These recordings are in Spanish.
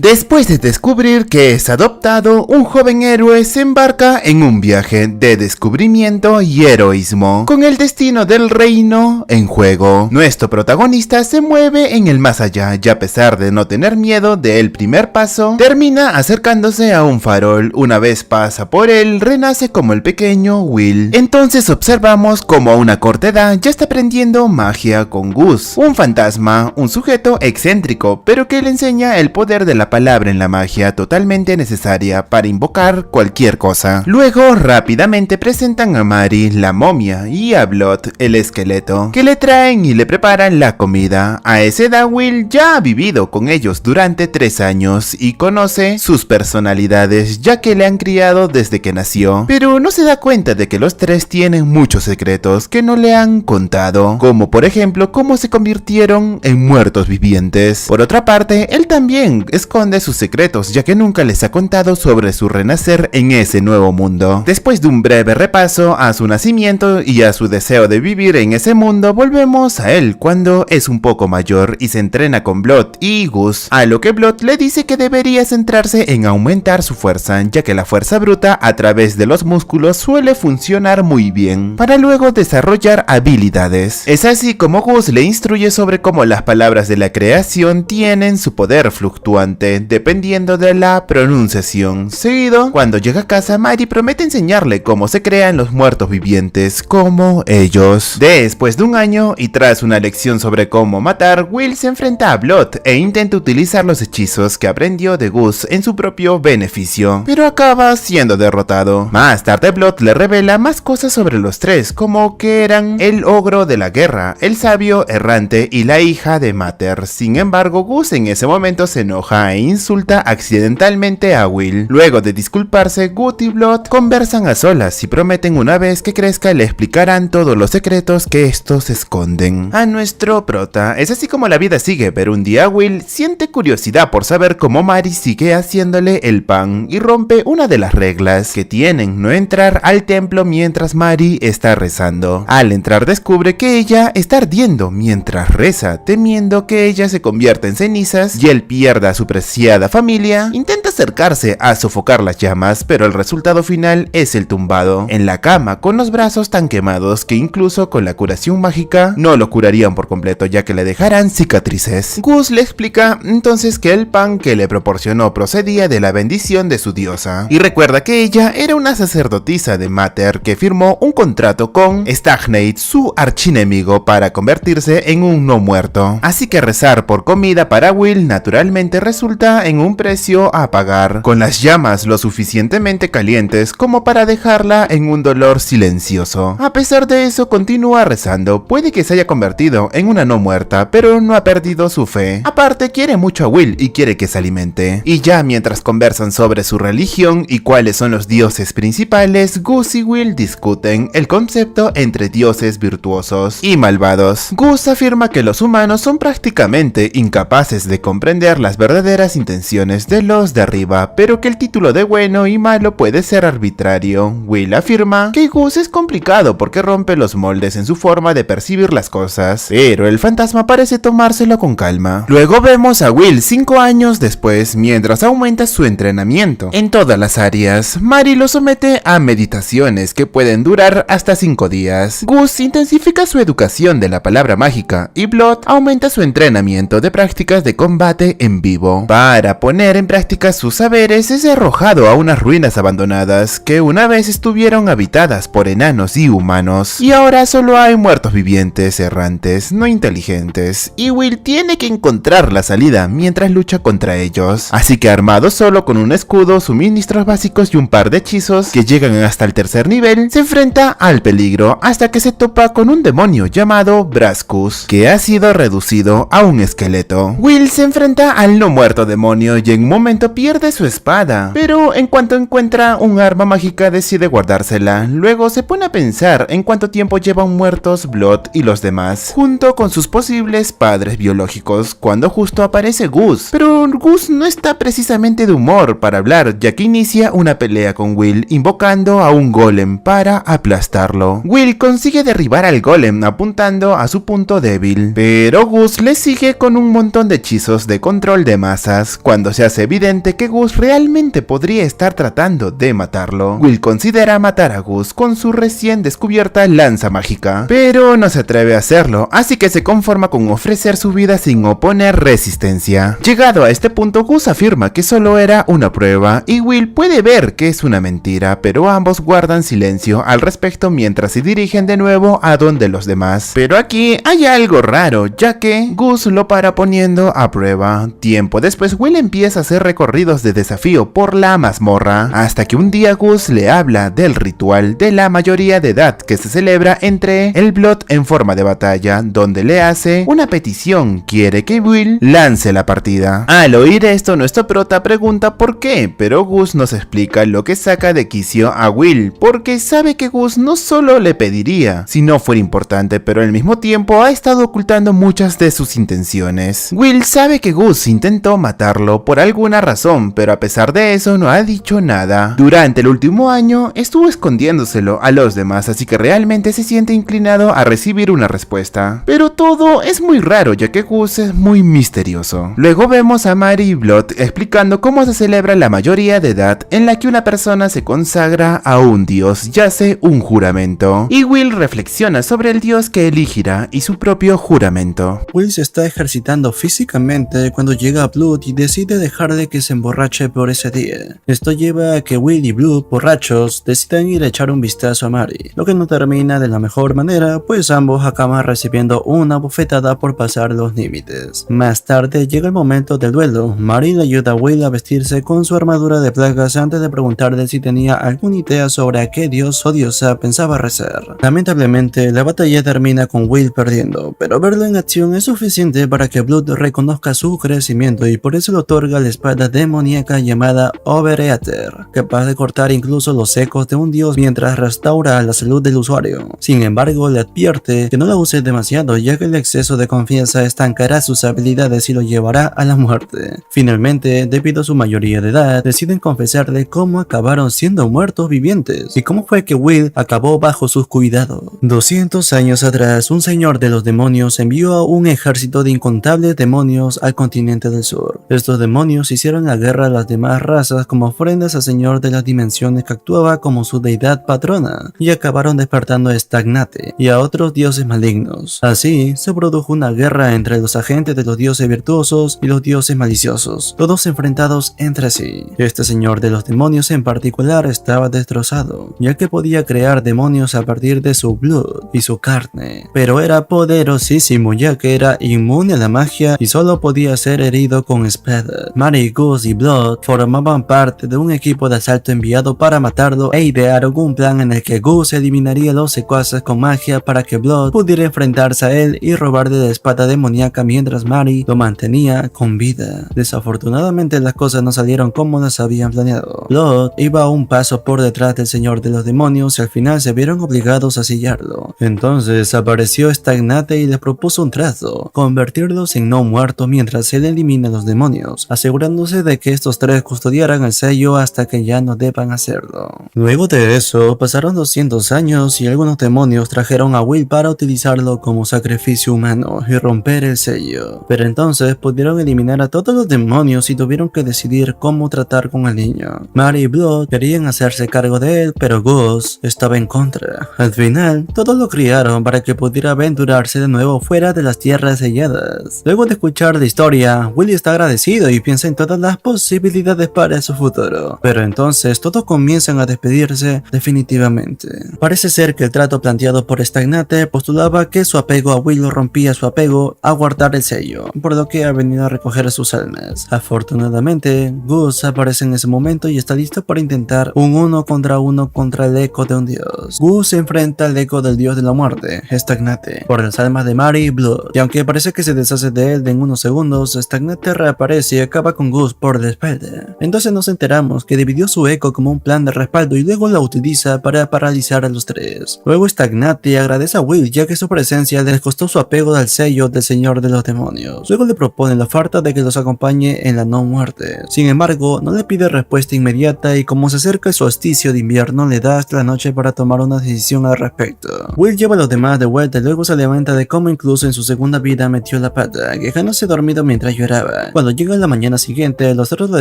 Después de descubrir que es adoptado, un joven héroe se embarca en un viaje de descubrimiento y heroísmo, con el destino del reino en juego. Nuestro protagonista se mueve en el más allá y a pesar de no tener miedo del primer paso, termina acercándose a un farol. Una vez pasa por él, renace como el pequeño Will. Entonces observamos como a una corta edad ya está aprendiendo magia con Gus, un fantasma, un sujeto excéntrico, pero que le enseña el poder de la palabra en la magia totalmente necesaria para invocar cualquier cosa. Luego rápidamente presentan a Mary, la momia, y a Blood, el esqueleto, que le traen y le preparan la comida. A esa edad Will ya ha vivido con ellos durante 3 años y conoce sus personalidades ya que le han criado desde que nació, pero no se da cuenta de que los tres tienen muchos secretos que no le han contado, como por ejemplo cómo se convirtieron en muertos vivientes. Por otra parte, él también esconde sus secretos ya que nunca les ha contado sobre su renacer en ese nuevo mundo. Después de un breve repaso a su nacimiento y a su deseo de vivir en ese mundo, volvemos a él cuando es un poco mayor y se entrena con Blood y Gus, a lo que Blood le dice que debería centrarse en aumentar su fuerza, ya que la fuerza bruta a través de los músculos suele funcionar muy bien, para luego desarrollar habilidades. Es así como Gus le instruye sobre cómo las palabras de la creación tienen su poder fluctuante dependiendo de la pronunciación. Seguido, cuando llega a casa, Mary promete enseñarle cómo se crean los muertos vivientes como ellos. Después de un año y tras una lección sobre cómo matar, Will se enfrenta a Blood e intenta utilizar los hechizos que aprendió de Gus en su propio beneficio, pero acaba siendo derrotado. Más tarde Blood le revela más cosas sobre los tres, como que eran el ogro de la guerra, el sabio errante y la hija de Mater. Sin embargo, Gus en ese momento se enoja e insulta accidentalmente a Will. Luego de disculparse, Gus y Blood conversan a solas y prometen una vez que crezca le explicarán todos los secretos que estos esconden a nuestro prota. Es así como la vida sigue, pero un día Will siente curiosidad por saber cómo Mary sigue haciéndole el pan y rompe una de las reglas que tienen, no entrar al templo mientras Mary está rezando. Al entrar descubre que ella está ardiendo mientras reza, temiendo que ella se convierta en cenizas y él pierda su preciada familia. Intenta acercarse a sofocar las llamas, pero el resultado final es el tumbado en la cama con los brazos tan quemados que incluso con la curación mágica no lo curarían por completo, ya que le dejarán cicatrices. Gus le explica entonces que el pan que le proporcionó procedía de la bendición de su diosa y recuerda que ella era una sacerdotisa de Mater que firmó un contrato con Stagnate, su archienemigo, para convertirse en un no muerto. Así que rezar por comida para Will naturalmente resulta en un precio a pagar, con las llamas lo suficientemente calientes como para dejarla en un dolor silencioso. A pesar de eso, continúa rezando. Puede que se haya convertido en una no muerta, pero no ha perdido su fe. Aparte, quiere mucho a Will y quiere que se alimente. Y ya mientras conversan sobre su religión y cuáles son los dioses principales, Gus y Will discuten el concepto entre dioses virtuosos y malvados. Gus afirma que los humanos son prácticamente incapaces de comprender las verdaderas intenciones de los de arriba, pero que el título de bueno y malo puede ser arbitrario. Will afirma que Gus es complicado porque rompe los moldes en su forma de percibir las cosas, pero el fantasma parece tomárselo con calma. Luego vemos a Will 5 años después, mientras aumenta su entrenamiento en todas las áreas. Mary lo somete a meditaciones que pueden durar hasta 5 días. Gus intensifica su educación de la palabra mágica y Blood aumenta su entrenamiento de prácticas de combate en vivo. Para poner en práctica sus saberes es arrojado a unas ruinas abandonadas que una vez estuvieron habitadas por enanos y humanos, y ahora solo hay muertos vivientes errantes, no inteligentes, y Will tiene que encontrar la salida mientras lucha contra ellos. Así que armado solo con un escudo, suministros básicos y un par de hechizos que llegan hasta el 3er nivel, se enfrenta al peligro hasta que se topa con un demonio llamado Brascus, que ha sido reducido a un esqueleto. Will se enfrenta al no muerto demonio y en un momento pierde su espada, pero en cuanto encuentra un arma mágica decide guardársela. Luego se pone a pensar en cuánto tiempo llevan muertos Blood y los demás, junto con sus posibles padres biológicos, cuando justo aparece Gus. Pero Gus no está precisamente de humor para hablar, ya que inicia una pelea con Will invocando a un golem para aplastarlo. Will consigue derribar al golem apuntando a su punto débil, pero Gus le sigue con un montón de hechizos de control de masa cosas, cuando se hace evidente que Gus realmente podría estar tratando de matarlo. Will considera matar a Gus con su recién descubierta lanza mágica, pero no se atreve a hacerlo, así que se conforma con ofrecer su vida sin oponer resistencia. Llegado a este punto, Gus afirma que solo era una prueba y Will puede ver que es una mentira, pero ambos guardan silencio al respecto mientras se dirigen de nuevo a donde los demás. Pero aquí hay algo raro, ya que Gus lo para poniendo a prueba. Tiempo después, Will empieza a hacer recorridos de desafío por la mazmorra, hasta que un día Gus le habla del ritual de la mayoría de edad que se celebra entre el Blood en forma de batalla, donde le hace una petición: quiere que Will lance la partida. Al oír esto, nuestro prota pregunta por qué, pero Gus nos explica lo que saca de quicio a Will, porque sabe que Gus no solo le pediría si no fuera importante, pero al mismo tiempo ha estado ocultando muchas de sus intenciones. Will sabe que Gus intentó matarlo por alguna razón, pero a pesar de eso no ha dicho nada. Durante el último año estuvo escondiéndoselo a los demás, así que realmente se siente inclinado a recibir una respuesta. Pero todo es muy raro, ya que Gus es muy misterioso. Luego vemos a Mary y Blood explicando cómo se celebra la mayoría de edad en la que una persona se consagra a un dios y hace un juramento. Y Will reflexiona sobre el dios que elegirá y su propio juramento. Will se está ejercitando físicamente cuando llega a Blood y decide dejar de que se emborrache por ese día. Esto lleva a que Will y Blood, borrachos, decidan ir a echar un vistazo a Mary, lo que no termina de la mejor manera, pues ambos acaban recibiendo una bofetada por pasar los límites. Más tarde llega el momento del duelo. Mary le ayuda a Will a vestirse con su armadura de plagas antes de preguntarle si tenía alguna idea sobre a qué dios o diosa pensaba rezar. Lamentablemente, la batalla termina con Will perdiendo, pero verlo en acción es suficiente para que Blood reconozca su crecimiento y por eso le otorga la espada demoníaca llamada Overeater, capaz de cortar incluso los ecos de un dios mientras restaura la salud del usuario. Sin embargo, le advierte que no la use demasiado, ya que el exceso de confianza estancará sus habilidades y lo llevará a la muerte. Finalmente, debido a su mayoría de edad, deciden confesarle cómo acabaron siendo muertos vivientes y cómo fue que Will acabó bajo sus cuidados. 200 años atrás, un señor de los demonios envió a un ejército de incontables demonios al continente del sur. Estos demonios hicieron la guerra a las demás razas como ofrendas al señor de las dimensiones que actuaba como su deidad patrona, y acabaron despertando a Stagnate y a otros dioses malignos. Así, se produjo una guerra entre los agentes de los dioses virtuosos y los dioses maliciosos, todos enfrentados entre sí. Este señor de los demonios en particular estaba destrozado, ya que podía crear demonios a partir de su blood y su carne, pero era poderosísimo ya que era inmune a la magia y solo podía ser herido con espada. Mary, Gus y Blood formaban parte de un equipo de asalto enviado para matarlo e idearon un plan en el que Gus eliminaría los secuaces con magia para que Blood pudiera enfrentarse a él y robarle la espada demoníaca mientras Mary lo mantenía con vida. Desafortunadamente las cosas no salieron como las habían planeado. Blood iba un paso por detrás del señor de los demonios y al final se vieron obligados a sillarlo. Entonces apareció Stagnate y les propuso un trato: convertirlos en no muertos mientras él elimina a los demonios, asegurándose de que estos tres custodiaran el sello hasta que ya no deban hacerlo. Luego de eso, pasaron 200 años y algunos demonios trajeron a Will para utilizarlo como sacrificio humano y romper el sello. Pero entonces pudieron eliminar a todos los demonios y tuvieron que decidir cómo tratar con el niño. Mary y Blood querían hacerse cargo de él, pero Gus estaba en contra. Al final, todos lo criaron para que pudiera aventurarse de nuevo fuera de las tierras selladas. Luego de escuchar la historia, Willy está agradecido y piensa en todas las posibilidades para su futuro. Pero entonces todos comienzan a despedirse definitivamente. Parece ser que el trato planteado por Stagnate postulaba que su apego a Will rompía su apego a guardar el sello, por lo que ha venido a recoger sus almas. Afortunadamente, Gus aparece en ese momento y está listo para intentar un 1 contra el eco de un dios. Gus se enfrenta al eco del dios de la muerte, Stagnate, por las almas de Mary y Blood, y aunque parece que se deshace de él en unos segundos, Stagnate reaparece y acaba con Gus por la espalda. Entonces nos enteramos que dividió su eco como un plan de respaldo y luego la utiliza para paralizar a los tres. Luego Stagnate agradece a Will ya que su presencia les costó su apego al sello del señor de los demonios. Luego le propone la oferta de que los acompañe en la no muerte. Sin embargo, no le pide respuesta inmediata y como se acerca el solsticio de invierno le da hasta la noche para tomar una decisión al respecto. Will lleva a los demás de vuelta y luego se lamenta de cómo incluso en su segunda vida metió la pata, quejándose dormido mientras lloraba. Cuando llega la mañana siguiente, los otros le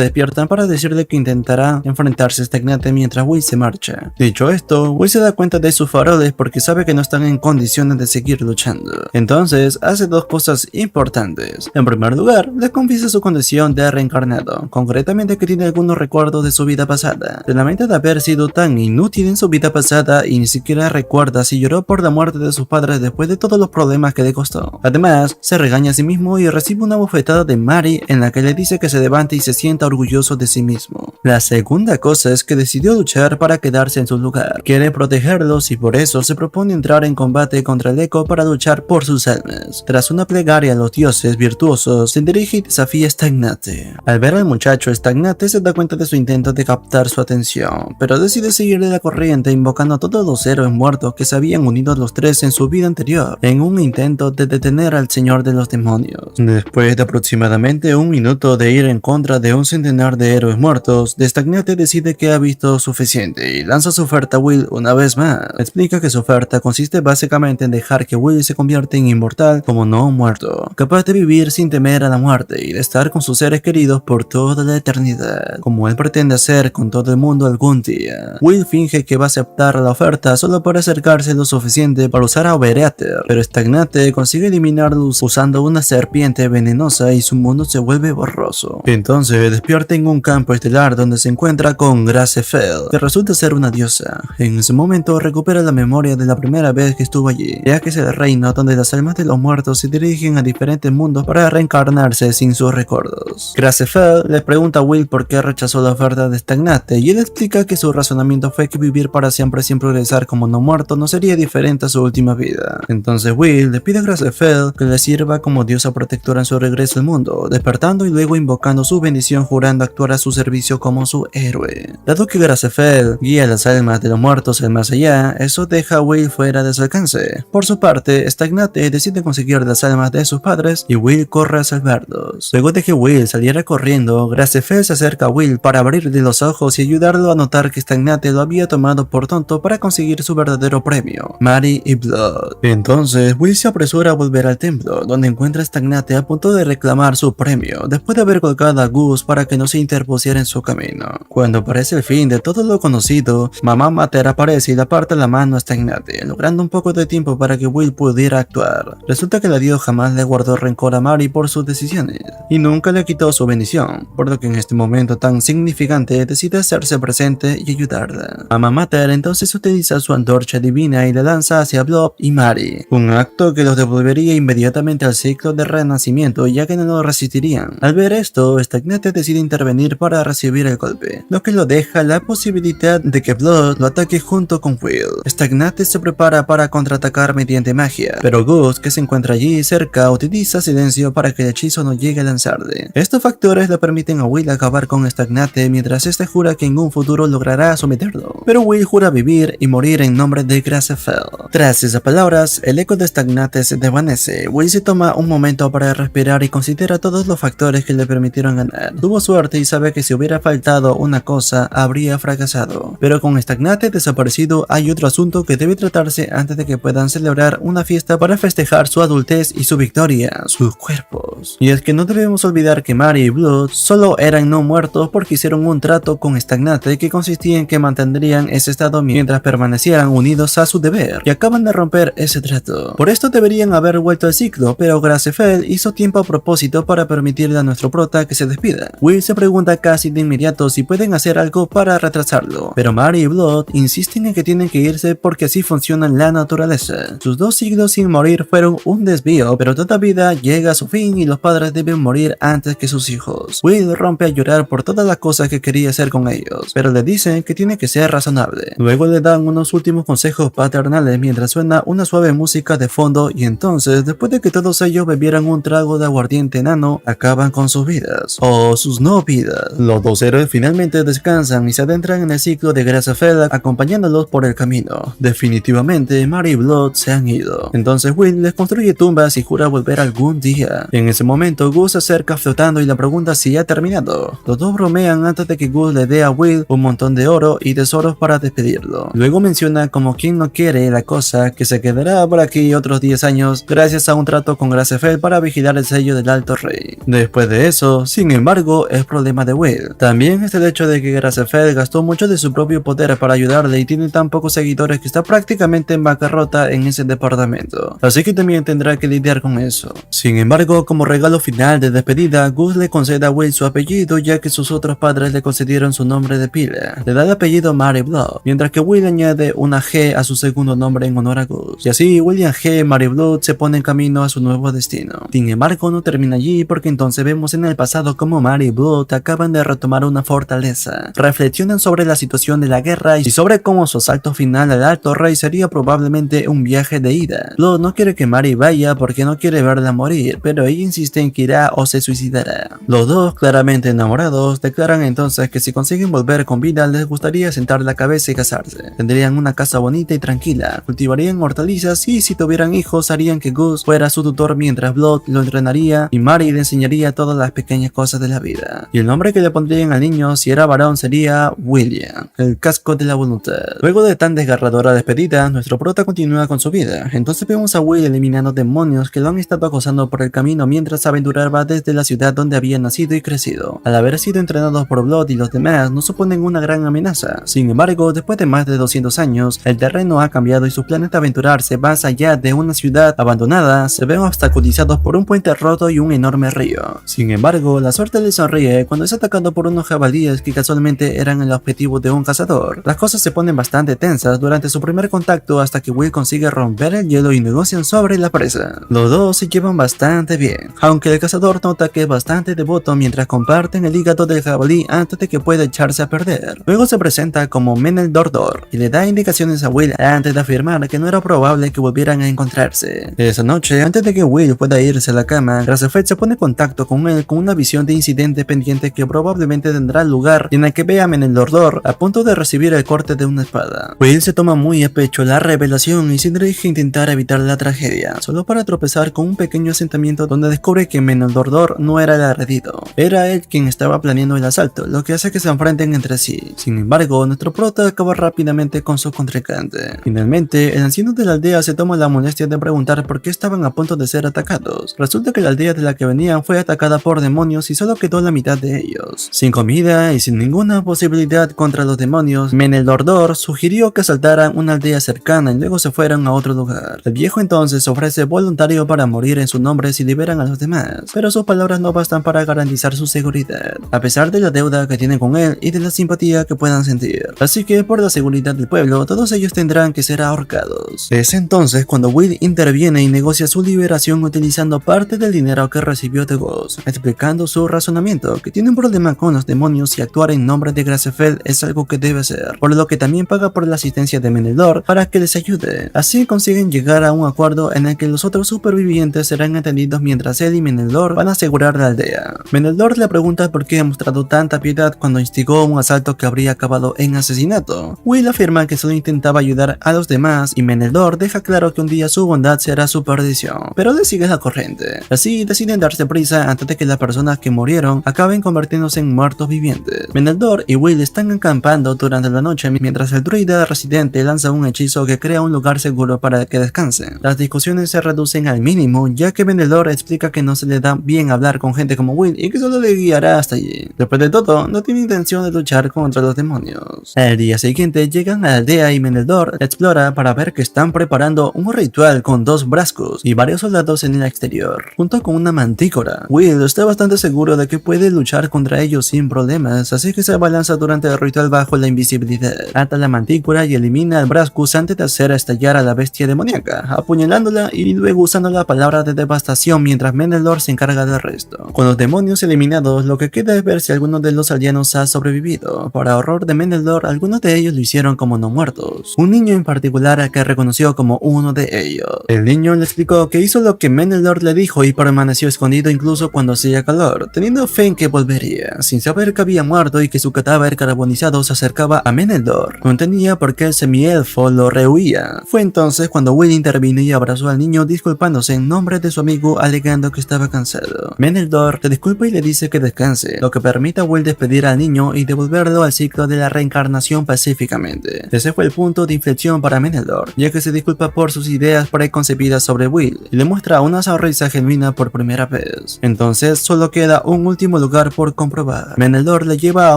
despiertan para decirle que intentará enfrentarse a Stagnate mientras Will se marcha. Dicho esto, Will se da cuenta de sus faroles porque sabe que no están en condiciones de seguir luchando. Entonces, hace dos cosas importantes. En primer lugar, le confiesa su condición de reencarnado, concretamente que tiene algunos recuerdos de su vida pasada. Se lamenta de haber sido tan inútil en su vida pasada y ni siquiera recuerda si lloró por la muerte de sus padres después de todos los problemas que le costó. Además, se regaña a sí mismo y recibe una bofetada de Mari en la que le dice que se levante y se sienta orgulloso de sí mismo. La segunda cosa es que decidió luchar para quedarse en su lugar. Quiere protegerlos y por eso se propone entrar en combate contra el Eco para luchar por sus almas. Tras una plegaria a los dioses virtuosos, se dirige y desafía a Stagnate. Al ver al muchacho, Stagnate se da cuenta de su intento de captar su atención, pero decide seguirle la corriente invocando a todos los héroes muertos que se habían unido los tres en su vida anterior, en un intento de detener al Señor de los Demonios. Después de aproximadamente un minuto de ir en contra de un centenar de héroes muertos, Stagnate decide que ha visto suficiente y lanza su oferta a Will una vez más. Explica que su oferta consiste básicamente en dejar que Will se convierta en inmortal como no muerto, capaz de vivir sin temer a la muerte y de estar con sus seres queridos por toda la eternidad, como él pretende hacer con todo el mundo algún día. Will finge que va a aceptar la oferta solo para acercarse lo suficiente para usar a Overeater, pero Stagnate consigue eliminarlos usando una serpiente venenosa y su mundo se vuelve borroso. Entonces despierta en un campo estelar donde se encuentra con Gracefell, que resulta ser una diosa. En ese momento recupera la memoria de la primera vez que estuvo allí, ya que es el reino donde las almas de los muertos se dirigen a diferentes mundos para reencarnarse sin sus recuerdos. Gracefell le pregunta a Will por qué rechazó la oferta de Stagnate y él explica que su razonamiento fue que vivir para siempre sin progresar como no muerto no sería diferente a su última vida. Entonces Will le pide a Gracefell que le sirva como diosa protectora en su regreso al mundo, despertando y luego invocando su bendición jurando actuar a su servicio como su héroe. Dado que Gracefell guía las almas de los muertos al más allá, eso deja a Will fuera de su alcance. Por su parte, Stagnate decide conseguir las almas de sus padres y Will corre a salvarlos. Luego de que Will saliera corriendo, Gracefell se acerca a Will para abrirle los ojos y ayudarlo a notar que Stagnate lo había tomado por tonto para conseguir su verdadero premio, Mari y Blood. Entonces Will se apresura a volver al templo, donde encuentra a Stagnate a punto de reclamar su premio, después de haber colgado a Gus para que no se interpusiera en su camino. Cuando aparece el fin de todo lo conocido, Mamá Mater aparece y le aparta la mano a Stagnate, logrando un poco de tiempo para que Will pudiera actuar. Resulta que la Dios jamás le guardó rencor a Mari por sus decisiones, y nunca le quitó su bendición, por lo que en este momento tan significante decide hacerse presente y ayudarla. Mamá Mater entonces utiliza su antorcha divina y la lanza hacia Blob y Mari, un acto que los devolvería inmediatamente al ciclo de renacimiento ya que no lo resistirían. Al ver esto, Stagnate decide intervenir para recibir el golpe, lo que lo deja la posibilidad de que Blood lo ataque junto con Will. Stagnate se prepara para contraatacar mediante magia, pero Gus, que se encuentra allí cerca, utiliza silencio para que el hechizo no llegue a lanzarle. Estos factores le permiten a Will acabar con Stagnate mientras este jura que en un futuro logrará someterlo, pero Will jura vivir y morir en nombre de Gracefell. Tras esas palabras, el eco de Stagnate se desvanece. Will se toma un momento para respirar y considera todos los factores que le permitieron ganar. Tuvo suerte y sabe que si hubiera faltado una cosa, habría fracasado. Pero con Stagnate desaparecido, hay otro asunto que debe tratarse antes de que puedan celebrar una fiesta para festejar su adultez y su victoria, sus cuerpos. Y es que no debemos olvidar que Mari y Blood solo eran no muertos porque hicieron un trato con Stagnate que consistía en que mantendrían ese estado mientras permanecieran unidos a su deber, y acaban de romper ese trato. Por esto deberían haber vuelto al ciclo, pero Gracefell hizo tiempo a propósito para permitirle a nuestro prota que se despida. Will se pregunta casi de inmediato si pueden hacer algo para retrasarlo, pero Mari y Blood insisten en que tienen que irse porque así funciona la naturaleza. Sus 2 siglos sin morir fueron un desvío, pero toda vida llega a su fin y los padres deben morir antes que sus hijos. Will rompe a llorar por todas las cosas que quería hacer con ellos, pero le dicen que tiene que ser razonable. Luego le dan unos últimos consejos paternales mientras suena una suave música de fondo y entonces, después de que todos ellos bebieran un trago de aguardiente enano, acaban con sus vidas, o sus no vidas. Los 2 héroes pero finalmente descansan y se adentran en el ciclo de Gracefeld acompañándolos por el camino. Definitivamente Mary y Blood se han ido. Entonces Will les construye tumbas y jura volver algún día. En ese momento Gus se acerca flotando y le pregunta si ha terminado. Los dos bromean antes de que Gus le dé a Will un montón de oro y tesoros para despedirlo. Luego menciona como quien no quiere la cosa que se quedará por aquí otros 10 años gracias a un trato con Gracefeld para vigilar el sello del Alto Rey. Después de eso, sin embargo, es problema de Will. También es el hecho de que Gracefeld gastó mucho de su propio poder para ayudarle y tiene tan pocos seguidores que está prácticamente en bancarrota en ese departamento. Así que también tendrá que lidiar con eso. Sin embargo, como regalo final de despedida, Gus le concede a Will su apellido ya que sus otros padres le concedieron su nombre de pila. Le da el apellido Mary Blood, mientras que Will añade una G a su segundo nombre en honor a Gus. Y así William G. Mary Blood se pone en camino a su nuevo destino. Sin embargo, no termina allí porque entonces vemos en el pasado como Mary y Blood acaban de retomar una fortaleza. Reflexionan sobre la situación de la guerra y sobre cómo su asalto final al Alto Rey sería probablemente un viaje de ida. Blood no quiere que Mary vaya porque no quiere verla morir, pero ella insiste en que irá o se suicidará. Los dos, claramente enamorados, declaran entonces que si consiguen volver con vida les gustaría sentar la cabeza y casarse. Tendrían una casa bonita y tranquila, cultivarían hortalizas y si tuvieran hijos harían que Gus fuera su tutor mientras Blood lo entrenaría y Mary le enseñaría todas las pequeñas cosas de la vida. Y el nombre que le pondrían al niño si era varón sería William, el casco de la voluntad. Luego de tan desgarradora despedida, nuestro prota continúa con su vida. Entonces vemos a Will eliminando demonios que lo han estado acosando por el camino mientras aventuraba desde la ciudad donde había nacido y crecido. Al haber sido entrenados por Blood y los demás, no suponen una gran amenaza. Sin embargo, después de más de 200 años, el terreno ha cambiado y sus planes de aventurarse más allá de una ciudad abandonada se ven obstaculizados por un puente roto y un enorme río. Sin embargo, la suerte le sonríe cuando es atacado por unos jabalíes que casualmente eran el objetivo de un cazador. Las cosas se ponen bastante tensas durante su primer contacto hasta que Will consigue romper el hielo y negocian sobre la presa. Los dos se llevan bastante bien, aunque el cazador nota que es bastante devoto mientras comparten el hígado del jabalí antes de que pueda echarse a perder. Luego se presenta como Menel-Dordor y le da indicaciones a Will antes de afirmar que no era probable que volvieran a encontrarse. Esa noche, antes de que Will pueda irse a la cama, Gracefeld se pone en contacto con él con una visión de incidente pendiente que probablemente tendrá lugar y en la que ve a Menel-Dordor a punto de recibir el corte de una espada. Will se toma muy a pecho la revelación y se dirige a intentar evitar la tragedia, solo para tropezar con un pequeño asentamiento donde descubre que Menel-Dordor no era el agredido. Era él quien estaba planeando el asalto, lo que hace que se enfrenten entre sí. Sin embargo, nuestro prota acaba rápidamente con su contrincante. Finalmente, el anciano de la aldea se toma la molestia de preguntar por qué estaban a punto de ser atacados. Resulta que la aldea de la que venían fue atacada por demonios y solo quedó la mitad de ellos. Sin comida y sin ninguna posibilidad contra los demonios, Menel-Dordor sugirió que asaltaran una aldea cercana y luego se fueran a otro lugar. El viejo entonces ofrece voluntario para morir en su nombre si liberan a los demás, pero sus palabras no bastan para garantizar su seguridad, a pesar de la deuda que tienen con él y de la simpatía que puedan sentir. Así que por la seguridad del pueblo, todos ellos tendrán que ser ahorcados. Es entonces cuando Will interviene y negocia su liberación utilizando parte del dinero que recibió de Gus, explicando su razonamiento, que tiene un problema con los demonios y actuar en nombre de Gracefeld es algo que debe hacer, por lo que también paga por la asistencia de Menel-Dordor para que les ayude. Así consiguen llegar a un acuerdo en el que los otros supervivientes serán atendidos mientras él y Menel-Dordor van a asegurar la aldea. Menel-Dordor le pregunta por qué ha mostrado tanta piedad cuando instigó un asalto que habría acabado en asesinato. Will afirma que solo intentaba ayudar a los demás y Menel-Dordor deja claro que un día su bondad será su perdición, pero le sigue la corriente. Así deciden darse prisa antes de que las personas que murieron acaben convirtiéndose en muertos vivientes. Menel-Dordor y Will están acampando durante la noche mientras el druida residente lanza un hechizo que crea un lugar seguro para que descansen. Las discusiones se reducen al mínimo ya que Menel-Dordor explica que no se le da bien hablar con gente como Will y que solo le guiará hasta allí. Después de todo, no tiene intención de luchar contra los demonios. El día siguiente llegan a la aldea y Menel-Dordor explora para ver que están preparando un ritual con 2 brascos y varios soldados en el exterior, junto con una mantícora. Will está bastante seguro de que puede luchar contra ellos sin problemas, así que se abalanza durante el ritual bajo la invisibilidad, ata la mantícora y elimina al brascus antes de hacer estallar a la bestia demoníaca, apuñalándola y luego usando la palabra de devastación mientras Menel-Dordor se encarga del resto. Con los demonios eliminados, lo que queda es ver si alguno de los aldeanos ha sobrevivido. Para horror de Menel-Dordor, algunos de ellos lo hicieron como no muertos. Un niño en particular al que reconoció como uno de ellos. El niño le explicó que hizo lo que Menel-Dordor le dijo y permaneció escondido incluso cuando hacía calor, teniendo fe en que volvería. Sin saber ver que había muerto y que su cadáver carbonizado se acercaba a Meneldor. No entendía por qué el semielfo lo rehuía. Fue entonces cuando Will intervino y abrazó al niño disculpándose en nombre de su amigo alegando que estaba cansado. Meneldor se disculpa y le dice que descanse, lo que permite a Will despedir al niño y devolverlo al ciclo de la reencarnación pacíficamente. Ese fue el punto de inflexión para Meneldor, ya que se disculpa por sus ideas preconcebidas sobre Will y le muestra una sonrisa genuina por primera vez. Entonces solo queda un último lugar por comprobar. Meneldor le lleva a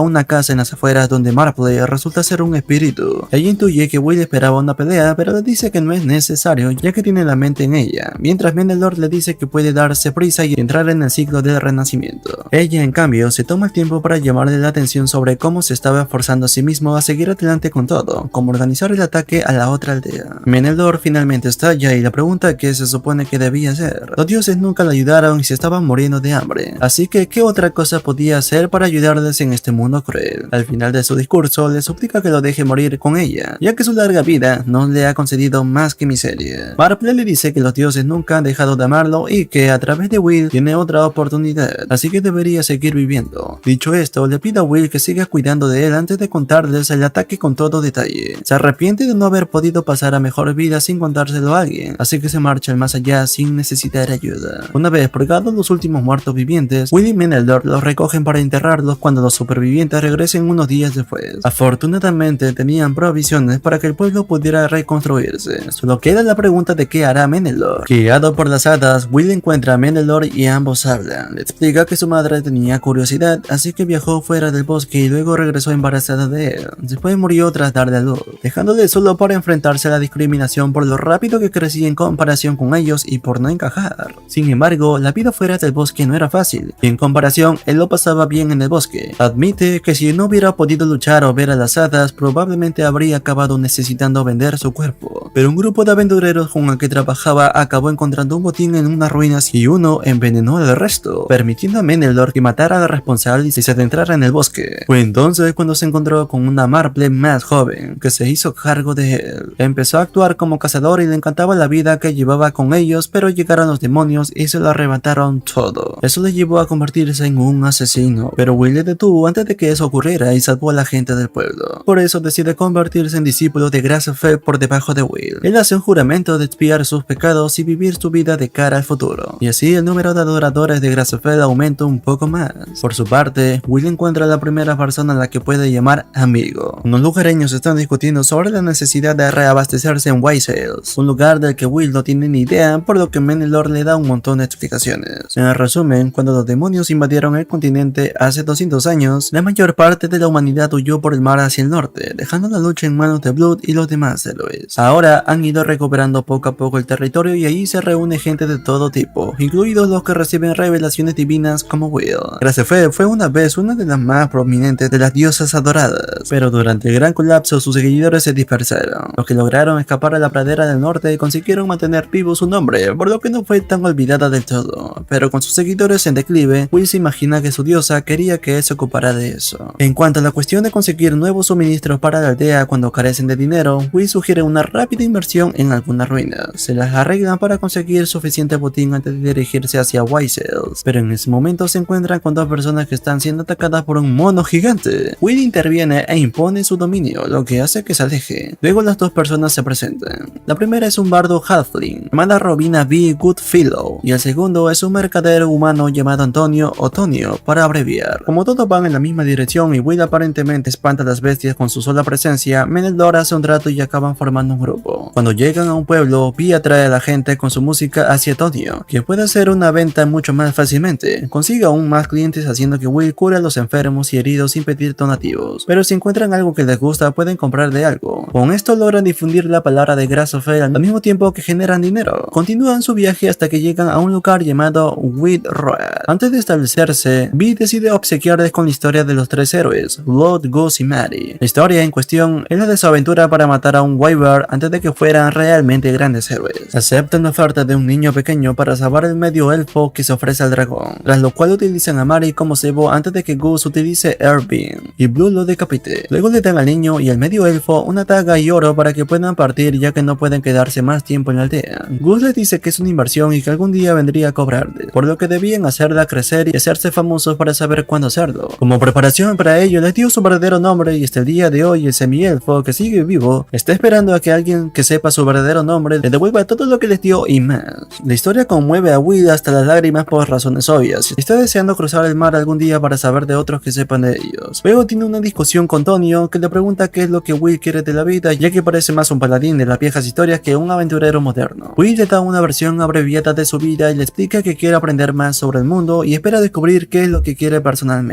una casa en las afueras donde Marpley resulta ser un espíritu. Ella intuye que Will esperaba una pelea, pero le dice que no es necesario ya que tiene la mente en ella, mientras Meneldor le dice que puede darse prisa y entrar en el ciclo del renacimiento. Ella en cambio se toma el tiempo para llamarle la atención sobre cómo se estaba forzando a sí mismo a seguir adelante con todo, como organizar el ataque a la otra aldea. Meneldor finalmente estalla y le pregunta qué se supone que debía hacer. Los dioses nunca le ayudaron y se estaban muriendo de hambre, así que ¿qué otra cosa podía hacer para ayudarles en este mundo cruel? Al final de su discurso le suplica que lo deje morir con ella, ya que su larga vida no le ha concedido más que miseria. Marpley le dice que los dioses nunca han dejado de amarlo y que a través de Will tiene otra oportunidad, así que debería seguir viviendo. Dicho esto, le pide a Will que siga cuidando de él antes de contarles el ataque con todo detalle. Se arrepiente de no haber podido pasar a mejor vida sin contárselo a alguien, así que se marcha al más allá sin necesitar ayuda. Una vez purgados los últimos muertos vivientes, Will y Meneldor los recogen para enterrarlos cuando los supervivientes regresen unos días después. Afortunadamente tenían provisiones para que el pueblo pudiera reconstruirse. Solo queda la pregunta de qué hará Meneldor. Guiado por las hadas, Will encuentra a Meneldor y ambos hablan. Le explica que su madre tenía curiosidad, así que viajó fuera del bosque y luego regresó embarazada de él. Después murió tras darle a luz, dejándole solo para enfrentarse a la discriminación por lo rápido que crecía en comparación con ellos y por no encajar. Sin embargo, la vida fuera del bosque no era fácil, y en comparación, él lo pasaba bien en el bosque. Admite que si no hubiera podido luchar o ver a las hadas, probablemente habría acabado necesitando vender su cuerpo. Pero un grupo de aventureros con el que trabajaba acabó encontrando un botín en unas ruinas y uno envenenó al resto, permitiendo a Meneldor que matara al responsable y se adentrara en el bosque. Fue entonces cuando se encontró con una Marpley más joven, que se hizo cargo de él. Empezó a actuar como cazador y le encantaba la vida que llevaba con ellos, pero llegaron los demonios y se lo arrebataron todo. Eso le llevó a convertirse en un asesino, pero Will le detuvo antes de que eso ocurriera y salvó a la gente del pueblo. Por eso decide convertirse en discípulo de Grasshopper por debajo de Will. Él hace un juramento de expiar sus pecados y vivir su vida de cara al futuro, y así el número de adoradores de Grasshopper aumenta un poco más. Por su parte, Will encuentra a la primera persona a la que puede llamar amigo. Unos lugareños están discutiendo sobre la necesidad de reabastecerse en Whitesales, un lugar del que Will no tiene ni idea, por lo que Meneldor le da un montón de explicaciones. En resumen, cuando los demonios invadieron el continente hace 200 años, la mayor parte de la humanidad huyó por el mar hacia el norte, dejando la lucha en manos de Blood y los demás héroes. Ahora han ido recuperando poco a poco el territorio y ahí se reúne gente de todo tipo, incluidos los que reciben revelaciones divinas como Will. Grasshopper fue una vez una de las más prominentes de las diosas adoradas, pero durante el gran colapso sus seguidores se dispersaron. Los que lograron escapar a la pradera del norte consiguieron mantener vivo su nombre, por lo que no fue tan olvidada del todo, pero con sus seguidores en declive, Will se imagina que su diosa quería que él se ocupara de eso. En cuanto a la cuestión de conseguir nuevos suministros para la aldea cuando carecen de dinero, Will sugiere una rápida inversión en algunas ruinas. Se las arreglan para conseguir suficiente botín antes de dirigirse hacia Whitesales, pero en ese momento se encuentran con dos personas que están siendo atacadas por un mono gigante. Will interviene e impone su dominio, lo que hace que se aleje. Luego las dos personas se presentan. La primera es un bardo halfling llamada Robina B. Goodfellow y el segundo es un mercader humano llamado Antonio o Tonio para abreviar. Como todos van en la misma dirección y Will aparentemente espanta a las bestias con su sola presencia, Meneldor hace un trato y acaban formando un grupo. Cuando llegan a un pueblo, Vi atrae a la gente con su música hacia Tonio, que puede hacer una venta mucho más fácilmente. Consigue aún más clientes haciendo que Will cure a los enfermos y heridos sin pedir donativos, pero si encuentran algo que les gusta pueden comprar de algo. Con esto logran difundir la palabra de Grasshopper al mismo tiempo que generan dinero. Continúan su viaje hasta que llegan a un lugar llamado Whitroad. Antes de establecerse, Vi decide obsequiarles con la historia de los tres héroes, Blood, Goose y Mary. La historia en cuestión es la de su aventura para matar a un wyvern antes de que fueran realmente grandes héroes. Aceptan la oferta de un niño pequeño para salvar el medio elfo que se ofrece al dragón, tras lo cual utilizan a Mary como cebo antes de que Goose utilice Airbeam y Blue lo decapite. Luego le dan al niño y al medio elfo una daga y oro para que puedan partir, ya que no pueden quedarse más tiempo en la aldea. Goose les dice que es una inversión y que algún día vendría a cobrarles, por lo que debían hacerla crecer y hacerse famosos para saber cuándo hacerlo. Como preparación para ello, les dio su verdadero nombre y hasta el día de hoy el semielfo que sigue vivo está esperando a que alguien que sepa su verdadero nombre le devuelva todo lo que les dio y más. La historia conmueve a Will hasta las lágrimas por razones obvias. Está deseando cruzar el mar algún día para saber de otros que sepan de ellos. Luego tiene una discusión con Tonio que le pregunta qué es lo que Will quiere de la vida, ya que parece más un paladín de las viejas historias que un aventurero moderno. Will le da una versión abreviada de su vida y le explica que quiere aprender más sobre el mundo y espera descubrir qué es lo que quiere personalmente.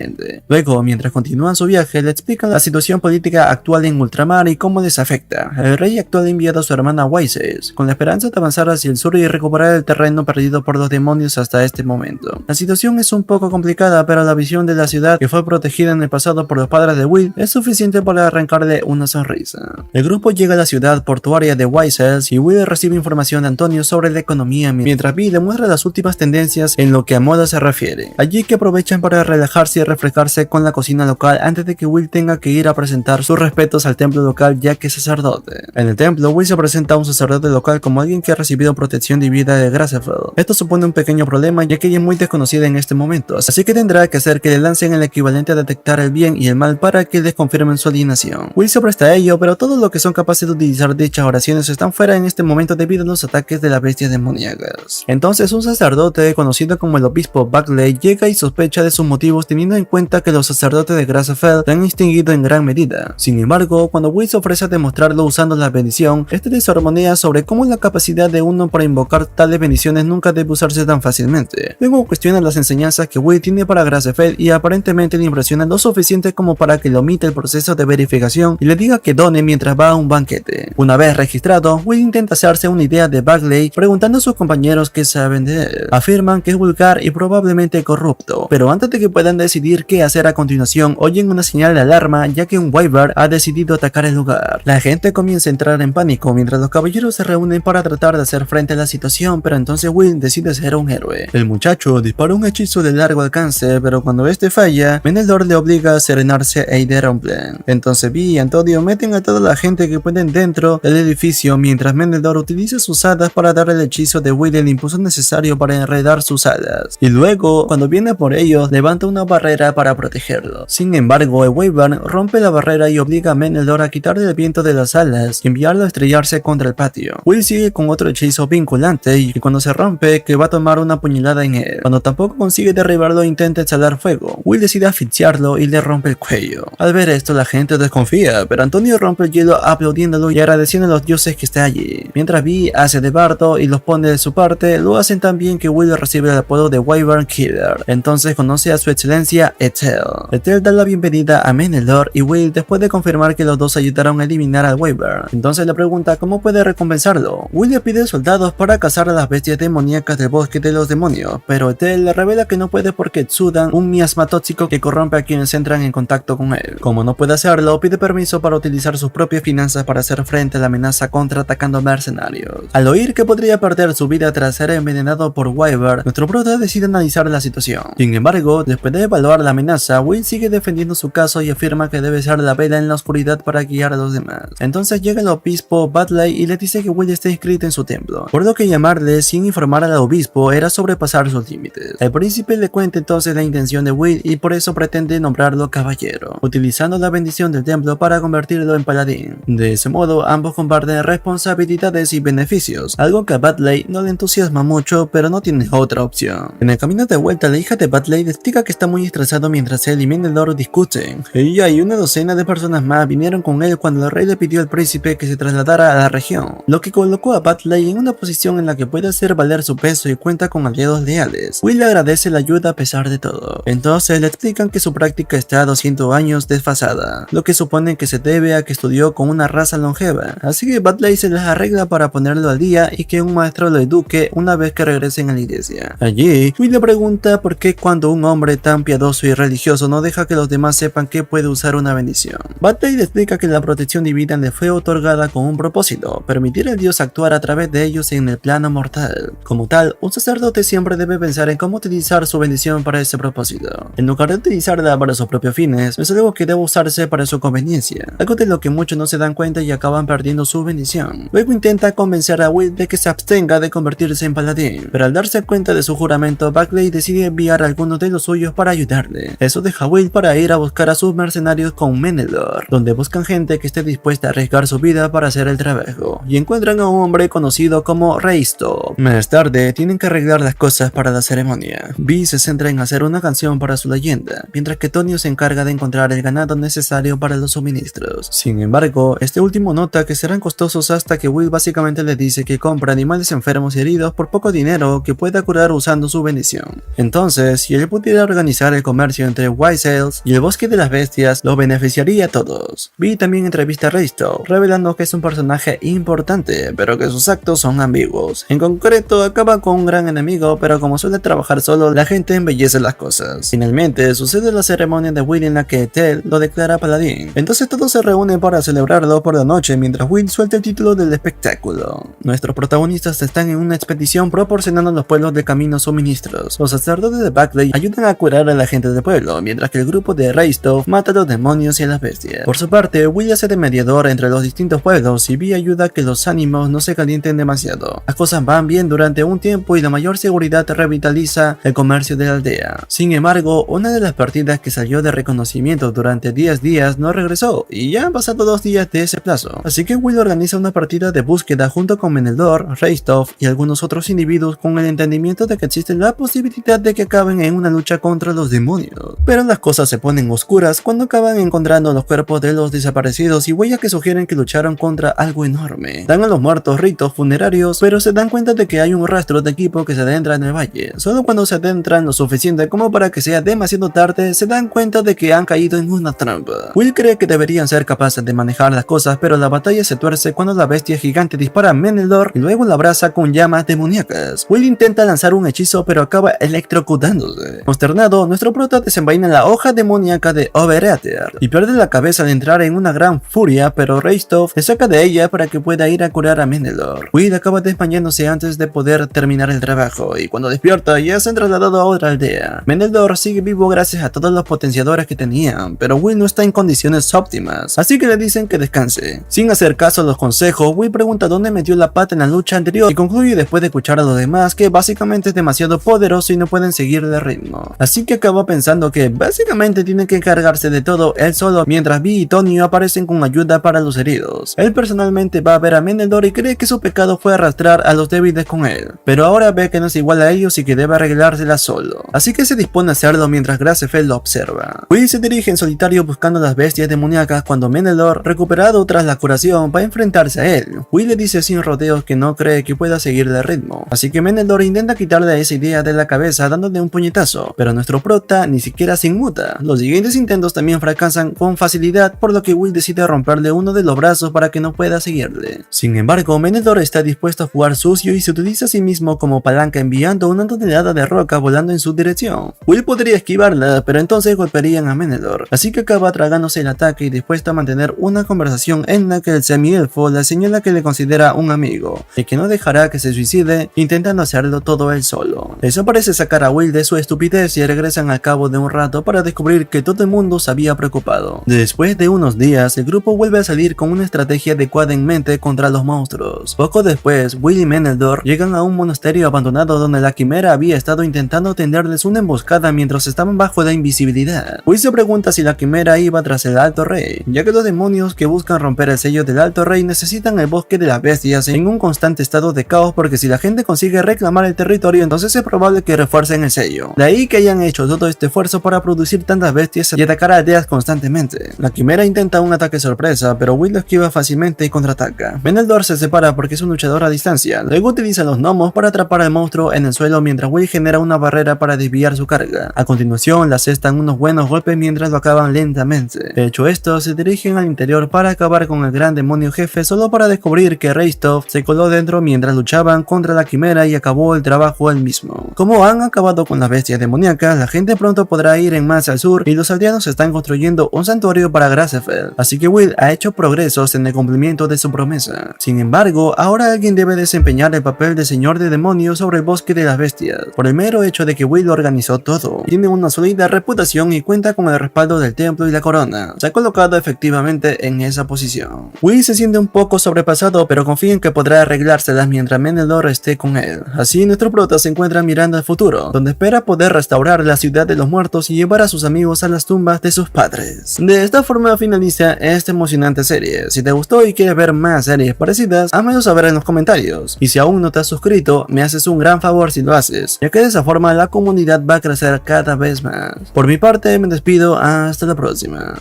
Luego, mientras continúan su viaje, le explican la situación política actual en Ultramar y cómo les afecta. El rey actual ha enviado a su hermana Wyses, con la esperanza de avanzar hacia el sur y recuperar el terreno perdido por los demonios hasta este momento. La situación es un poco complicada, pero la visión de la ciudad que fue protegida en el pasado por los padres de Will es suficiente para arrancarle una sonrisa. El grupo llega a la ciudad portuaria de Wyses y Will recibe información de Antonio sobre la economía, mientras Vi le muestra las últimas tendencias en lo que a moda se refiere. Allí que aprovechan para relajarse y refrescarse con la cocina local antes de que Will tenga que ir a presentar sus respetos al templo local, ya que es sacerdote. En el templo, Will se presenta a un sacerdote local como alguien que ha recibido protección divina de Gracefeld. Esto supone un pequeño problema, ya que ella es muy desconocida en este momento, así que tendrá que hacer que le lancen el equivalente a detectar el bien y el mal para que les confirmen su alienación. Will se presta a ello, pero todo lo que son capaces de utilizar dichas oraciones están fuera en este momento debido a los ataques de las bestias demoníacas. Entonces un sacerdote conocido como el obispo Bagley llega y sospecha de sus motivos, teniendo en cuenta que los sacerdotes de Gracefeld se han extinguido en gran medida. Sin embargo, cuando Will se ofrece a demostrarlo usando la bendición, este les armonea sobre cómo la capacidad de uno para invocar tales bendiciones nunca debe usarse tan fácilmente. Luego cuestiona las enseñanzas que Will tiene para Gracefeld y aparentemente le impresiona lo suficiente como para que le omite el proceso de verificación y le diga que done mientras va a un banquete. Una vez registrado, Will intenta hacerse una idea de Bagley preguntando a sus compañeros qué saben de él. Afirman que es vulgar y probablemente corrupto, pero antes de que puedan decidir qué hacer a continuación, oyen una señal de alarma ya que un wyvern ha decidido atacar el lugar. La gente comienza a entrar en pánico mientras los caballeros se reúnen para tratar de hacer frente a la situación, pero entonces Will decide ser un héroe. El muchacho dispara un hechizo de largo alcance, pero cuando este falla, Menelor le obliga a serenarse a Eideromplen. Entonces Vi y Antonio meten a toda la gente que pueden dentro del edificio, mientras Menelor utiliza sus hadas para dar el hechizo de Will el impulso necesario para enredar sus alas. Y luego, cuando viene por ellos, levanta una barrera para protegerlo. Sin embargo, el wyvern rompe la barrera y obliga a Menelor a quitarle el viento de las alas y enviarlo a estrellarse contra el patio. Will sigue con otro hechizo vinculante y cuando se rompe, que va a tomar una puñalada en él. Cuando tampoco consigue derribarlo, intenta exhalar fuego. Will decide asfixiarlo y le rompe el cuello. Al ver esto, la gente desconfía, pero Antonio rompe el hielo aplaudiéndolo y agradeciendo a los dioses que está allí. Mientras Vi hace de bardo y los pone de su parte, lo hacen tan bien que Will recibe el apodo de Wyvern Killer. Entonces conoce a su excelencia Ethel. Ethel da la bienvenida a Menelor y Will después de confirmar que los dos ayudaron a eliminar al Wyvern. Entonces le pregunta cómo puede recompensarlo. Will le pide soldados para cazar a las bestias demoníacas del bosque de los demonios, pero Ethel le revela que no puede porque exudan un miasma tóxico que corrompe a quienes entran en contacto con él. Como no puede hacerlo, pide permiso para utilizar sus propias finanzas para hacer frente a la amenaza contraatacando mercenarios. Al oír que podría perder su vida tras ser envenenado por Wyvern, nuestro prota decide analizar la situación. Sin embargo, después de evaluar la amenaza, Will sigue defendiendo su caso y afirma que debe ser la vela en la oscuridad para guiar a los demás. Entonces llega el obispo Bagley y le dice que Will está inscrito en su templo, por lo que llamarle sin informar al obispo era sobrepasar sus límites. El príncipe le cuenta entonces la intención de Will y por eso pretende nombrarlo caballero, utilizando la bendición del templo para convertirlo en paladín. De ese modo, ambos comparten responsabilidades y beneficios, algo que a Bagley no le entusiasma mucho, pero no tiene otra opción. En el camino de vuelta, la hija de Bagley le explica que está muy estresado mientras él y Menelor discuten. Ella y una docena de personas más vinieron con él cuando el rey le pidió al príncipe que se trasladara a la región, lo que colocó a Bagley en una posición en la que puede hacer valer su peso y cuenta con aliados leales. Will le agradece la ayuda a pesar de todo. Entonces le explican que su práctica está a 200 años desfasada, lo que supone que se debe a que estudió con una raza longeva, así que Bagley se les arregla para ponerlo al día y que un maestro lo eduque una vez que regresen a la iglesia. Allí, Will le pregunta por qué cuando un hombre tan piadoso y religioso no deja que los demás sepan que puede usar una bendición. Bagley le explica que la protección divina le fue otorgada con un propósito, permitir al dios actuar a través de ellos en el plano mortal. Como tal, un sacerdote siempre debe pensar en cómo utilizar su bendición para ese propósito, en lugar de utilizarla para sus propios fines. No es algo que debe usarse para su conveniencia, algo de lo que muchos no se dan cuenta y acaban perdiendo su bendición. Luego intenta convencer a Will de que se abstenga de convertirse en paladín, pero al darse cuenta de su juramento, Bagley decide enviar a algunos de los suyos para ayudar ayudarle. Eso deja a Will para ir a buscar a sus mercenarios con Menelor, donde buscan gente que esté dispuesta a arriesgar su vida para hacer el trabajo, y encuentran a un hombre conocido como Raystoff. Más tarde, tienen que arreglar las cosas para la ceremonia. Vi se centra en hacer una canción para su leyenda, mientras que Tonio se encarga de encontrar el ganado necesario para los suministros. Sin embargo, este último nota que serán costosos hasta que Will básicamente le dice que compra animales enfermos y heridos por poco dinero que pueda curar usando su bendición. Entonces, si él pudiera organizar el comercio entre White Sails y el Bosque de las Bestias, lo beneficiaría a todos. Vi también entrevista a Raystoff, revelando que es un personaje importante, pero que sus actos son ambiguos. En concreto, acaba con un gran enemigo, pero como suele trabajar solo, la gente embellece las cosas. Finalmente, sucede la ceremonia de Will en la que Ted lo declara paladín. Entonces todos se reúnen para celebrarlo por la noche mientras Will suelta el título del espectáculo. Nuestros protagonistas están en una expedición proporcionando a los pueblos de camino suministros. Los sacerdotes de Buckley ayudan a curar a la gente del pueblo, mientras que el grupo de Raystoff mata a los demonios y a las bestias. Por su parte, Will hace de mediador entre los distintos pueblos y Vi ayuda a que los ánimos no se calienten demasiado. Las cosas van bien durante un tiempo y la mayor seguridad revitaliza el comercio de la aldea. Sin embargo, una de las partidas que salió de reconocimiento durante 10 días no regresó, y ya han pasado 2 días de ese plazo. Así que Will organiza una partida de búsqueda junto con Menelor, Raystoff y algunos otros individuos con el entendimiento de que existe la posibilidad de que acaben en una lucha contra los demonios. Pero las cosas se ponen oscuras cuando acaban encontrando los cuerpos de los desaparecidos y huellas que sugieren que lucharon contra algo enorme. Dan a los muertos ritos funerarios, pero se dan cuenta de que hay un rastro de equipo que se adentra en el valle. Solo cuando se adentran lo suficiente como para que sea demasiado tarde, se dan cuenta de que han caído en una trampa. Will cree que deberían ser capaces de manejar las cosas, pero la batalla se tuerce cuando la bestia gigante dispara a Menelor y luego la abraza con llamas demoníacas. Will intenta lanzar un hechizo, pero acaba electrocutándose. Consternado, nuestro prota desenvaina la hoja demoníaca de Overeater y pierde la cabeza al entrar en una gran furia, pero Raystoff le saca de ella para que pueda ir a curar a Menelor. Will acaba desmayándose antes de poder terminar el trabajo, y cuando despierta ya se han trasladado a otra aldea. Menelor sigue vivo gracias a todos los potenciadores que tenían, pero Will no está en condiciones óptimas, así que le dicen que descanse. Sin hacer caso a los consejos, Will pregunta dónde metió la pata en la lucha anterior y concluye después de escuchar a los demás que básicamente es demasiado poderoso y no pueden seguirle el ritmo. Así que acaba pensando que básicamente tiene que encargarse de todo él solo, mientras Vi y Tony aparecen con ayuda para los heridos. Él personalmente va a ver a Menelor y cree que su pecado fue arrastrar a los débiles con él, pero ahora ve que no es igual a ellos y que debe arreglársela solo. Así que se dispone a hacerlo mientras Gracefeld lo observa. Will se dirige en solitario buscando las bestias demoníacas cuando Menelor, recuperado tras la curación, va a enfrentarse a él. Will le dice sin rodeos que no cree que pueda seguirle el ritmo, así que Menelor intenta quitarle esa idea de la cabeza dándole un puñetazo, pero nuestro prota ni siquiera se inmuta. Los siguientes intentos también fracasan con facilidad, por lo que Will decide romperle uno de los brazos para que no pueda seguirle. Sin embargo, Menelor está dispuesto a jugar sucio y se utiliza a sí mismo como palanca enviando una tonelada de roca volando en su dirección. Will podría esquivarla, pero entonces golpearían a Menelor, así que acaba tragándose el ataque y dispuesto a mantener una conversación en la que el semi-elfo le señala que le considera un amigo y que no dejará que se suicide intentando hacerlo todo él solo. Eso parece sacar a Will de su estupidez y regresan al cabo de un rato para descubrir que todo el mundo se había preocupado. Después de unos días, el grupo vuelve a salir con una estrategia adecuada en mente contra los monstruos. Poco después, Will y Menelor llegan a un monasterio abandonado donde la quimera había estado intentando tenderles una emboscada mientras estaban bajo la invisibilidad. Will se pregunta si la quimera iba tras el Alto Rey, ya que los demonios que buscan romper el sello del Alto Rey necesitan el bosque de las bestias en un constante estado de caos, porque si la gente consigue reclamar el territorio, entonces es probable que refuercen el sello. De ahí que hayan hecho todo este esfuerzo para producir tantas bestias y atacar a aldeas constantemente. La quimera intenta un ataque sorpresa, pero Will lo esquiva fácilmente y contraataca. Menelor se separa porque es un luchador a distancia. Luego utiliza los gnomos para atrapar al monstruo en el suelo mientras Will genera una barrera para desviar su carga. A continuación, le asestan unos buenos golpes mientras lo acaban lentamente. Hecho esto, se dirigen al interior para acabar con el gran demonio jefe, solo para descubrir que Raystoff se coló dentro mientras luchaban contra la quimera y acabó el trabajo él mismo. Como han acabado con las bestias demoníacas, la gente pronto podrá ir en masa al sur y los aldeanos están construyendo un santuario para Gracefeld, así que Will ha hecho progresos en el cumplimiento de su promesa. Sin embargo, ahora alguien debe desempeñar el papel de señor de demonios sobre el bosque de las bestias, por el mero hecho de que Will organizó todo. Tiene una sólida reputación y cuenta con el respaldo del templo y la corona. Se ha colocado efectivamente en esa posición. Will se siente un poco sobrepasado, pero confía en que podrá arreglárselas mientras Menelor esté con él. Así nuestro prota se encuentra mirando al futuro, donde espera poder restaurar la ciudad ciudad de los muertos y llevar a sus amigos a las tumbas de sus padres. De esta forma finaliza esta emocionante serie. Si te gustó y quieres ver más series parecidas, házmelo saber en los comentarios. Y si aún no te has suscrito, me haces un gran favor si lo haces, ya que de esa forma la comunidad va a crecer cada vez más. Por mi parte me despido, hasta la próxima.